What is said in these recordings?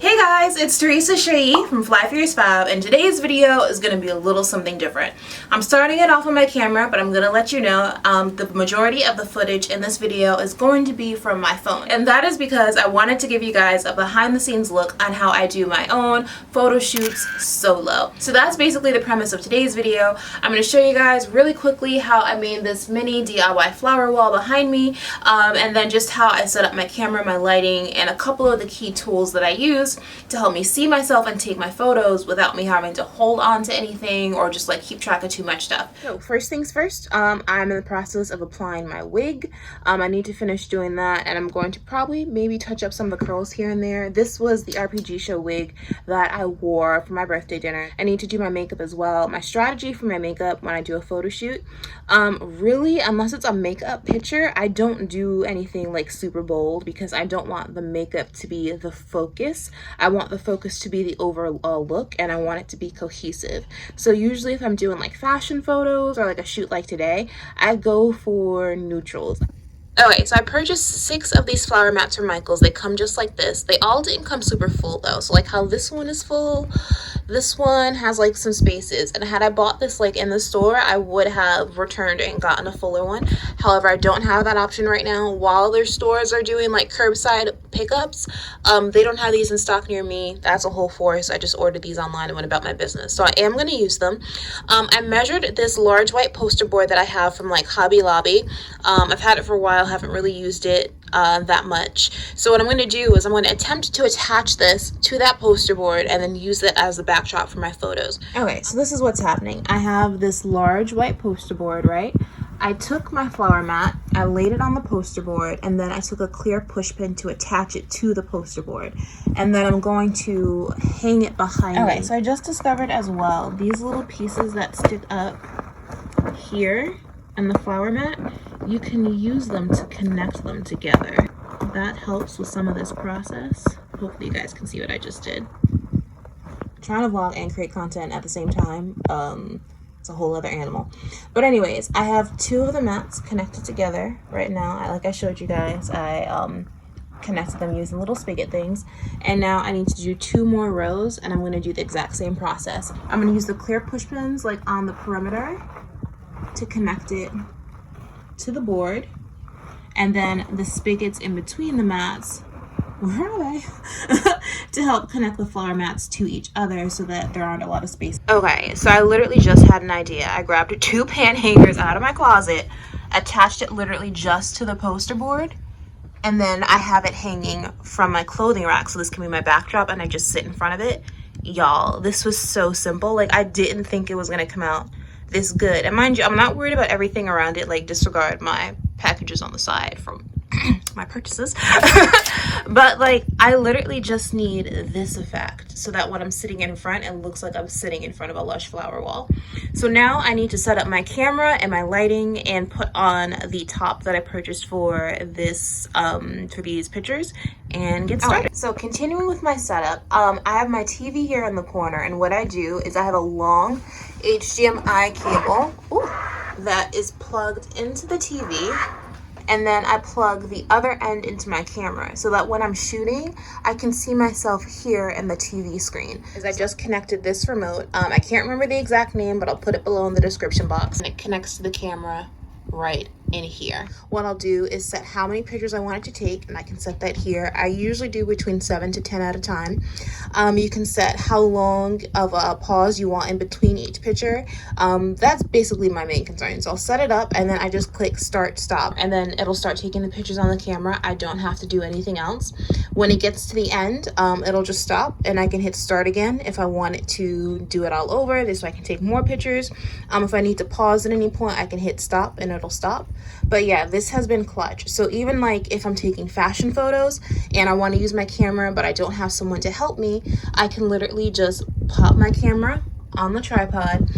Hey guys, it's Teresa Shai from FlyFierceFab, and today's video is going to be a little something different. I'm starting it off on my camera, but I'm going to let you know the majority of the footage in this video is going to be from my phone. And that is because I wanted to give you guys a behind the scenes look on how I do my own photo shoots solo. So that's basically the premise of today's video. I'm going to show you guys really quickly how I made this mini DIY flower wall behind me, and then just how I set up my camera, my lighting, and a couple of the key tools that I use to help me see myself and take my photos without me having to hold on to anything or just like keep track of too much stuff. So first things first, I'm in the process of applying my wig. I need to finish doing that, and I'm going to probably maybe touch up some of the curls here and there. This was the RPG show wig that I wore for my birthday dinner. I need to do my makeup as well. My strategy for my makeup when I do a photo shoot, really, unless it's a makeup picture, I don't do anything like super bold because I don't want the makeup to be the focus. I want the focus to be the overall look, and I want it to be cohesive. So usually if I'm doing like fashion photos or like a shoot like today, I go for neutrals. Okay, so I purchased 6 of these flower mats from Michaels. They come just like this. They all didn't come super full though. So like how this one is full, this one has like some spaces. And had I bought this like in the store, I would have returned it and gotten a fuller one. However, I don't have that option right now. While their stores are doing like curbside pickups, they don't have these in stock near me. That's a whole force. I just ordered these online and went about my business. So I am going to use them. I measured this large white poster board that I have from like Hobby Lobby. I've had it for a while. Haven't really used it that much. So what I'm going to do is I'm going to attempt to attach this to that poster board and then use it as the backdrop for my photos. Okay, so this is what's happening. I have this large white poster board, right? I took my flower mat, I laid it on the poster board, and then I took a clear push pin to attach it to the poster board. And then I'm going to hang it behind me. Okay, so I just discovered as well, these little pieces that stick up here and the flower mat, you can use them to connect them together. That helps with some of this process. Hopefully you guys can see what I just did. I'm trying to vlog and create content at the same time. It's a whole other animal. But anyways, I have 2 of the mats connected together right now. Like I showed you guys, I connected them using little spigot things. And now I need to do 2 more rows, and I'm going to do the exact same process. I'm going to use the clear push pins like on the perimeter to connect it to the board, and then the spigots in between the mats, where are they? To help connect the flower mats to each other so that there aren't a lot of space. Okay, so I literally just had an idea. I grabbed 2 pan hangers out of my closet, attached it literally just to the poster board, and then I have it hanging from my clothing rack, so this can be my backdrop, and I just sit in front of it. Y'all, this was so simple. Like, I didn't think it was gonna come out this good. And mind you, I'm not worried about everything around it, like disregard my packages on the side from my purchases. But like, I literally just need this effect so that when I'm sitting in front, it looks like I'm sitting in front of a lush flower wall. So now I need to set up my camera and my lighting and put on the top that I purchased for this for these pictures and get started. Right, so continuing with my setup, I have my TV here in the corner, and what I do is I have a long HDMI cable that is plugged into the TV, and then I plug the other end into my camera so that when I'm shooting, I can see myself here in the TV screen. As I just connected this remote, I can't remember the exact name, but I'll put it below in the description box, and it connects to the camera right in here. What I'll do is set how many pictures I want it to take, and I can set that here. I usually do between 7 to 10 at a time. You can set how long of a pause you want in between each picture. That's basically my main concern. So I'll set it up, and then I just click start, stop, and then it'll start taking the pictures on the camera. I don't have to do anything else. When it gets to the end, it'll just stop, and I can hit start again if I want it to do it all over. This way I can take more pictures. If I need to pause at any point, I can hit stop and it'll stop. But yeah, this has been clutch. So even like if I'm taking fashion photos and I want to use my camera but I don't have someone to help me, I can literally just pop my camera on the tripod,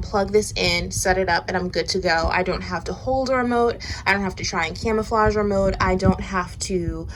plug this in, set it up, and I'm good to go. I don't have to hold a remote. I don't have to try and camouflage a remote. I don't have to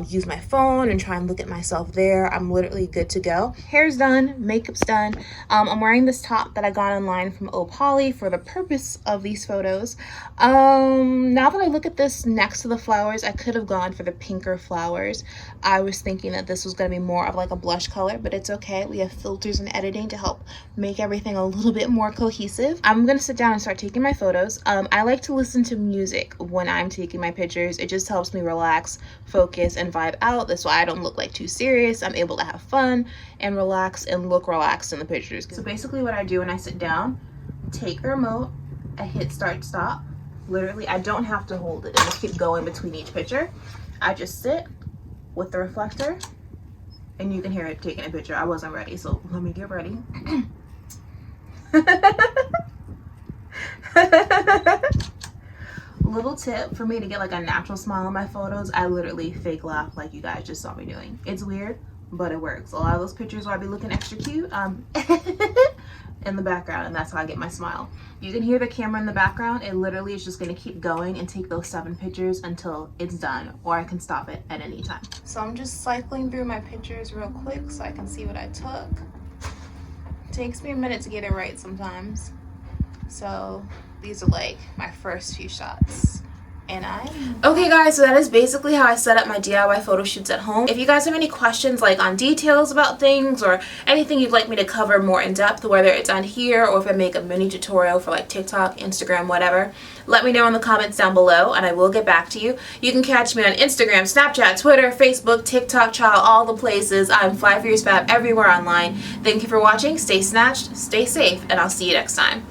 use my phone and try and look at myself there. I'm literally good to go. Hair's done, makeup's done. I'm wearing this top that I got online from Opoly for the purpose of these photos. Now that I look at this next to the flowers, I could have gone for the pinker flowers. I was thinking that this was going to be more of like a blush color, but it's okay. We have filters and editing to help make everything a little bit more cohesive. I'm going to sit down and start taking my photos. I like to listen to music when I'm taking my pictures. It just helps me relax, focus, and vibe out. That's why I don't look like too serious. I'm able to have fun and relax and look relaxed in the pictures. So basically what I do when I sit down, take the remote, I hit start stop. Literally, I don't have to hold it and just keep going between each picture. I just sit with the reflector and you can hear it taking a picture. I wasn't ready, so let me get ready. Little tip for me to get like a natural smile in my photos, I literally fake laugh like you guys just saw me doing. It's weird, but it works. A lot of those pictures where I be looking extra cute in the background, and that's how I get my smile. You can hear the camera in the background. It literally is just going to keep going and take those 7 pictures until it's done, or I can stop it at any time. So I'm just cycling through my pictures real quick so I can see what I took. It takes me a minute to get it right sometimes. So these are like my first few shots. Okay guys, so that is basically how I set up my DIY photo shoots at home. If you guys have any questions like on details about things or anything you'd like me to cover more in depth, whether it's on here or if I make a mini tutorial for like TikTok, Instagram, whatever, let me know in the comments down below and I will get back to you. You can catch me on Instagram, Snapchat, Twitter, Facebook, TikTok, child, all the places. I'm FlyFierceFab everywhere online. Thank you for watching. Stay snatched, stay safe, and I'll see you next time.